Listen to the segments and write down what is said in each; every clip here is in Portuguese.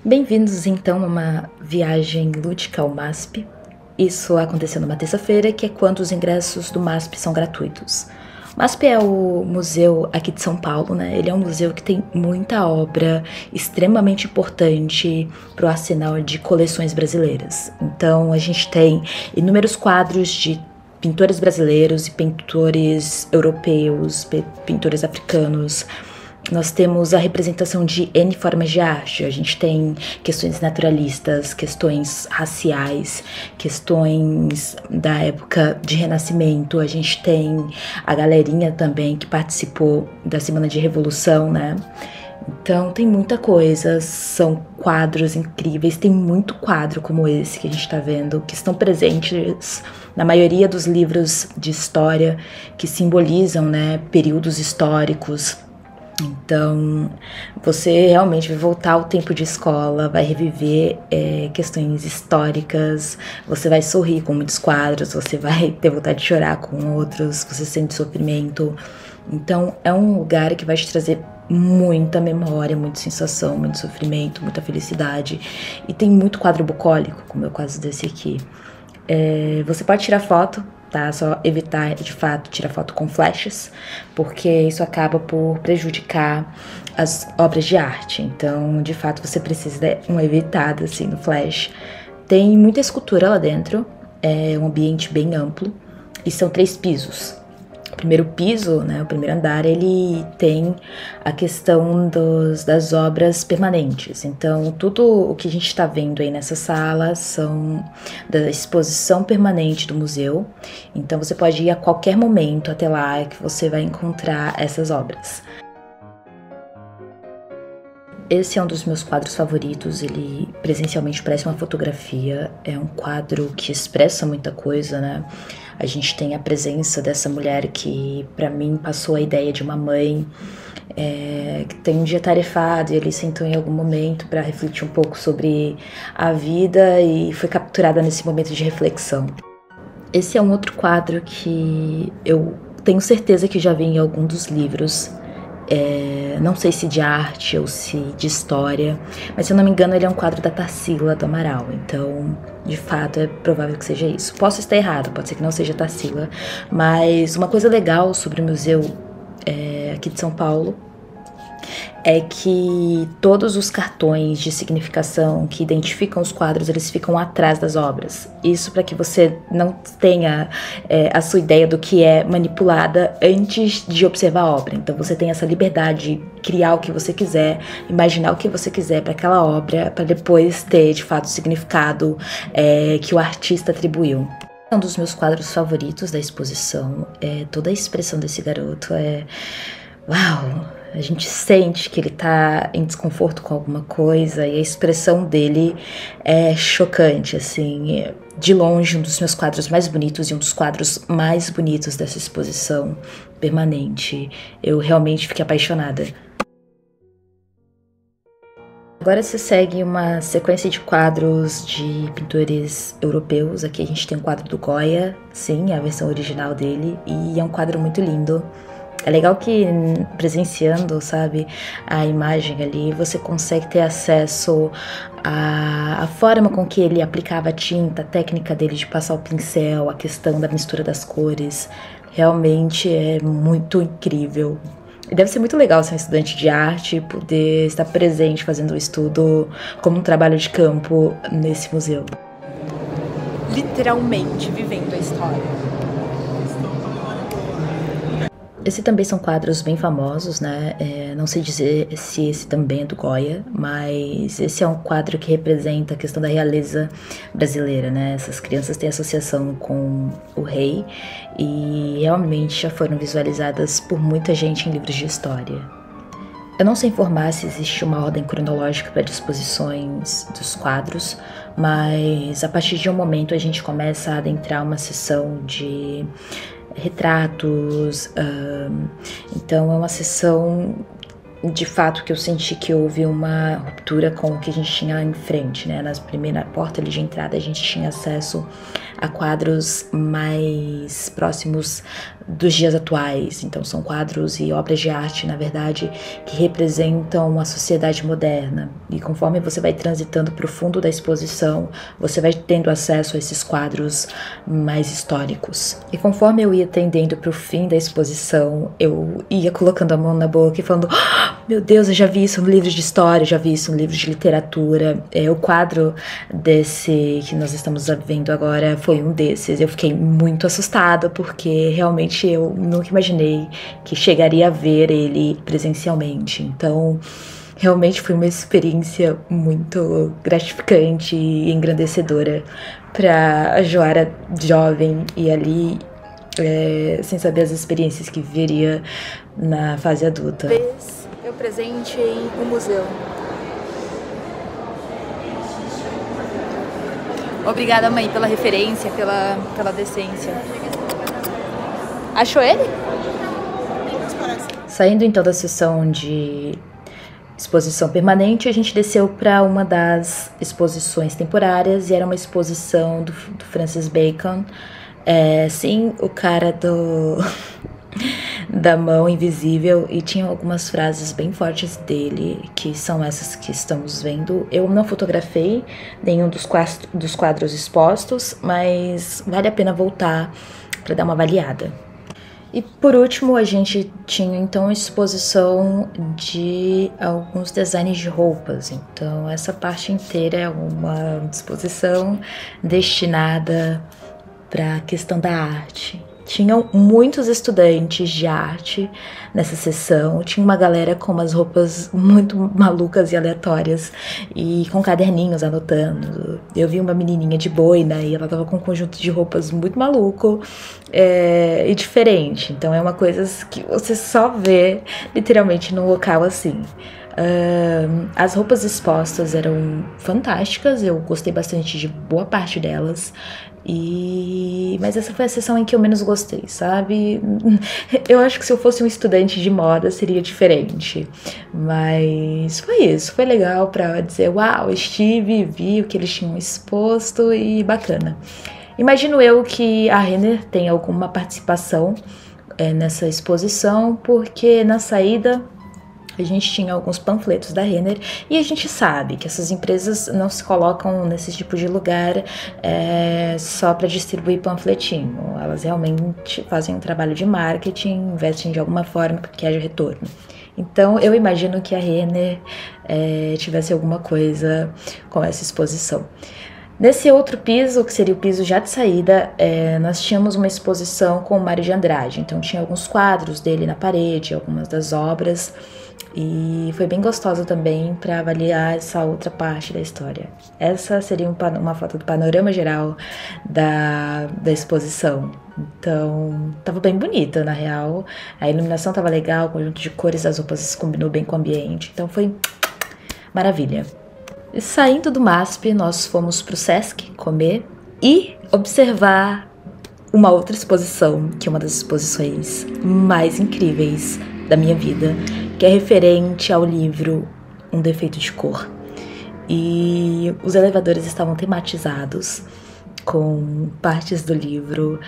Bem-vindos então a uma viagem lúdica ao MASP. Isso aconteceu numa terça-feira, que é quando os ingressos do MASP são gratuitos. O MASP é o museu aqui de São Paulo, né? Ele é um museu que tem muita obra extremamente importante para o arsenal de coleções brasileiras. Então a gente tem inúmeros quadros de pintores brasileiros e pintores europeus, pintores africanos. Nós temos a representação de N formas de arte. A gente tem questões naturalistas, questões raciais, questões da época de Renascimento. A gente tem a galerinha também que participou da Semana de Revolução, né? Então tem muita coisa, são quadros incríveis, tem muito quadro como esse que a gente está vendo, que estão presentes na maioria dos livros de história que simbolizam, né, períodos históricos. Então, você realmente vai voltar ao tempo de escola, vai reviver questões históricas, você vai sorrir com muitos quadros, você vai ter vontade de chorar com outros, você sente sofrimento. Então, é um lugar que vai te trazer muita memória, muita sensação, muito sofrimento, muita felicidade. E tem muito quadro bucólico, como é o caso desse aqui. Você pode tirar foto, tá? Só evitar, de fato, tirar foto com flashes, porque isso acaba por prejudicar as obras de arte. Então, de fato, você precisa dar uma evitada, assim, no flash. Tem muita escultura lá dentro, é um ambiente bem amplo, e são 3 pisos. O primeiro piso, né, o primeiro andar, ele tem a questão das obras permanentes. Então, tudo o que a gente está vendo aí nessa sala são da exposição permanente do museu. Então, você pode ir a qualquer momento até lá que você vai encontrar essas obras. Esse é um dos meus quadros favoritos, ele presencialmente parece uma fotografia, é um quadro que expressa muita coisa, né? A gente tem a presença dessa mulher que, pra mim, passou a ideia de uma mãe que tem um dia tarefado e ele sentou em algum momento para refletir um pouco sobre a vida e foi capturada nesse momento de reflexão. Esse é um outro quadro que eu tenho certeza que já vi em algum dos livros. Não sei se de arte ou se de história, mas se eu não me engano ele é um quadro da Tarsila do Amaral, então de fato é provável que seja isso. Posso estar errado, pode ser que não seja Tarsila, mas uma coisa legal sobre o museu aqui de São Paulo é que todos os cartões de significação que identificam os quadros, eles ficam atrás das obras. Isso para que você não tenha a sua ideia do que é manipulada antes de observar a obra. Então você tem essa liberdade de criar o que você quiser, imaginar o que você quiser para aquela obra, para depois ter de fato o significado que o artista atribuiu. Um dos meus quadros favoritos da exposição, toda a expressão desse garoto uau! A gente sente que ele tá em desconforto com alguma coisa e a expressão dele é chocante, assim. De longe, um dos meus quadros mais bonitos e um dos quadros mais bonitos dessa exposição permanente. Eu realmente fiquei apaixonada. Agora se segue uma sequência de quadros de pintores europeus. Aqui a gente tem um quadro do Goya, sim, a versão original dele, e é um quadro muito lindo. É legal que presenciando, sabe, a imagem ali, você consegue ter acesso à forma com que ele aplicava a tinta, a técnica dele de passar o pincel, a questão da mistura das cores. Realmente é muito incrível. E deve ser muito legal ser um estudante de arte e poder estar presente fazendo o estudo como um trabalho de campo nesse museu. Literalmente vivendo a história. Esse também são quadros bem famosos, né? Não sei dizer se esse também é do Goya, mas esse é um quadro que representa a questão da realeza brasileira, né? Essas crianças têm associação com o rei e realmente já foram visualizadas por muita gente em livros de história. Eu não sei informar se existe uma ordem cronológica para disposições dos quadros, mas a partir de um momento a gente começa a adentrar uma sessão de retratos, então é uma sessão de fato que eu senti que houve uma ruptura com o que a gente tinha em frente, né? Na primeira porta ali de entrada a gente tinha acesso a quadros mais próximos dos dias atuais. Então são quadros e obras de arte, na verdade, que representam a sociedade moderna. E conforme você vai transitando para o fundo da exposição, você vai tendo acesso a esses quadros mais históricos. E conforme eu ia tendendo para o fim da exposição, eu ia colocando a mão na boca e falando: "Oh, meu Deus, eu já vi isso no livro de história, já vi isso no livro de literatura." O quadro desse que nós estamos vendo agora foi um desses. Eu fiquei muito assustada porque realmente eu nunca imaginei que chegaria a ver ele presencialmente. Então, realmente foi uma experiência muito gratificante e engrandecedora para a Joara jovem e ali sem saber as experiências que viveria na fase adulta. Eu presenteei o museu. Obrigada, mãe, pela referência, pela decência. Achou ele? Saindo então da sessão de exposição permanente, a gente desceu para uma das exposições temporárias e era uma exposição do Francis Bacon. Sim, o cara da mão invisível, e tinha algumas frases bem fortes dele, que são essas que estamos vendo. Eu não fotografei nenhum dos quadros expostos, mas vale a pena voltar para dar uma avaliada. E por último, a gente tinha então a exposição de alguns designs de roupas. Então essa parte inteira é uma exposição destinada para a questão da arte. Tinham muitos estudantes de arte nessa sessão, tinha uma galera com umas roupas muito malucas e aleatórias e com caderninhos anotando. Eu vi uma menininha de boina e ela tava com um conjunto de roupas muito maluco e diferente. Então é uma coisa que você só vê literalmente num local assim. As roupas expostas eram fantásticas, eu gostei bastante de boa parte delas. Mas essa foi a sessão em que eu menos gostei, sabe? Eu acho que se eu fosse um estudante de moda seria diferente. Mas foi isso, foi legal pra dizer: uau, estive, vi o que eles tinham exposto e bacana. Imagino eu que a Renner tem alguma participação nessa exposição, porque na saída a gente tinha alguns panfletos da Renner e a gente sabe que essas empresas não se colocam nesse tipo de lugar só para distribuir panfletinho. Elas realmente fazem um trabalho de marketing, investem de alguma forma para que haja retorno. Então eu imagino que a Renner tivesse alguma coisa com essa exposição. Nesse outro piso, que seria o piso já de saída, nós tínhamos uma exposição com o Mário de Andrade. Então tinha alguns quadros dele na parede, algumas das obras. E foi bem gostosa também para avaliar essa outra parte da história. Essa seria uma foto do panorama geral da exposição. Então, tava bem bonita, na real. A iluminação tava legal, o conjunto de cores das roupas combinou bem com o ambiente. Então foi maravilha. E saindo do MASP, nós fomos pro Sesc comer e observar uma outra exposição, que é uma das exposições mais incríveis da minha vida, que é referente ao livro Um Defeito de Cor. E os elevadores estavam tematizados com partes do livro.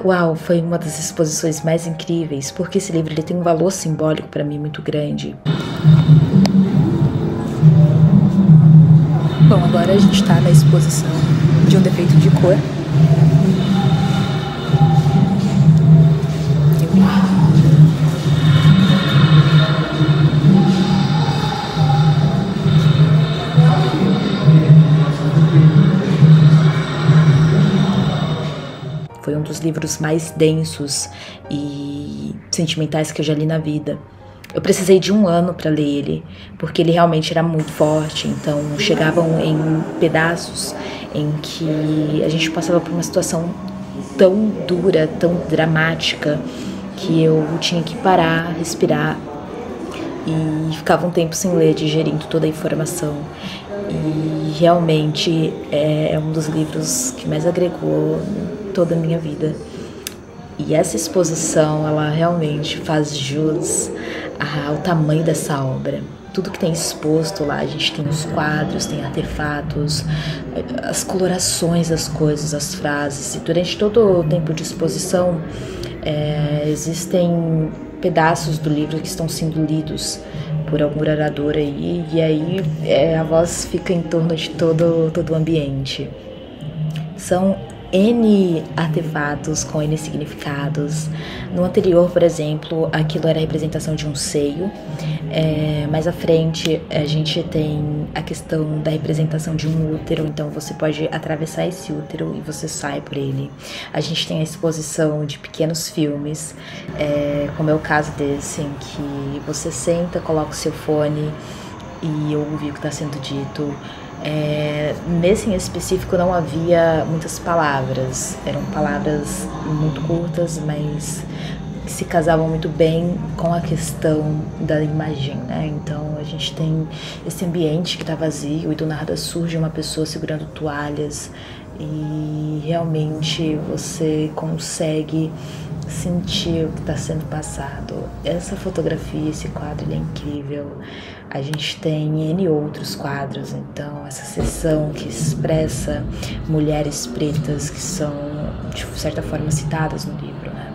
Uau, foi uma das exposições mais incríveis, porque esse livro ele tem um valor simbólico para mim muito grande. Bom, agora a gente tá na exposição de Um Defeito de Cor. Foi um dos livros mais densos e sentimentais que eu já li na vida. Eu precisei de 1 ano para ler ele, porque ele realmente era muito forte. Então chegavam em pedaços em que a gente passava por uma situação tão dura, tão dramática, que eu tinha que parar, respirar, e ficava um tempo sem ler, digerindo toda a informação. E realmente é um dos livros que mais agregou toda a minha vida. E essa exposição, ela realmente faz jus ao tamanho dessa obra. Tudo que tem exposto lá, a gente tem os quadros, tem artefatos, as colorações das coisas, as frases. E durante todo o tempo de exposição, existem pedaços do livro que estão sendo lidos por algum orador aí, e aí a voz fica em torno de todo o ambiente. São N artefatos com N significados. No anterior, por exemplo, aquilo era a representação de um seio. Mais à frente, a gente tem a questão da representação de um útero, então você pode atravessar esse útero e você sai por ele. A gente tem a exposição de pequenos filmes, como é o caso desse, em que você senta, coloca o seu fone e ouve o que está sendo dito. Nesse em específico não havia muitas palavras, eram palavras muito curtas, mas que se casavam muito bem com a questão da imagem, né? Então a gente tem esse ambiente que está vazio e do nada surge uma pessoa segurando toalhas e realmente você consegue sentir o que está sendo passado. Essa fotografia, esse quadro, ele é incrível. A gente tem N outros quadros, então essa seção que expressa mulheres pretas que são, de certa forma, citadas no livro, né?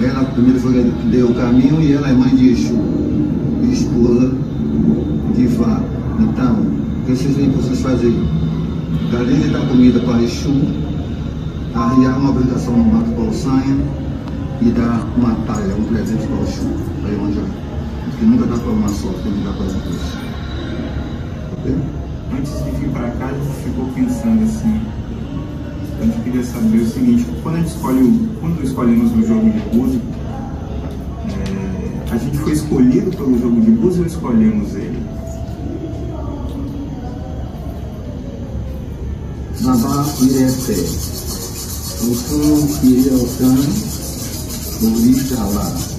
Ela primeiro deu o caminho e ela é mãe de Exu, esposa de Vá. Então, o que vocês fazem? Além de dar comida para Exu, arriar uma aplicação no mato para o Sanha e dar uma talha, um presente para o Exu, para Iemanjá. Porque nunca dá para uma só, tem que dar para as duas. Ok? Antes de vir para cá, a gente ficou pensando assim. A gente queria saber o seguinte: quando escolhemos o jogo de búzio, a gente foi escolhido pelo jogo de búzio ou escolhemos ele? Nabá Irete, o som iria ao cano, o lixo lá.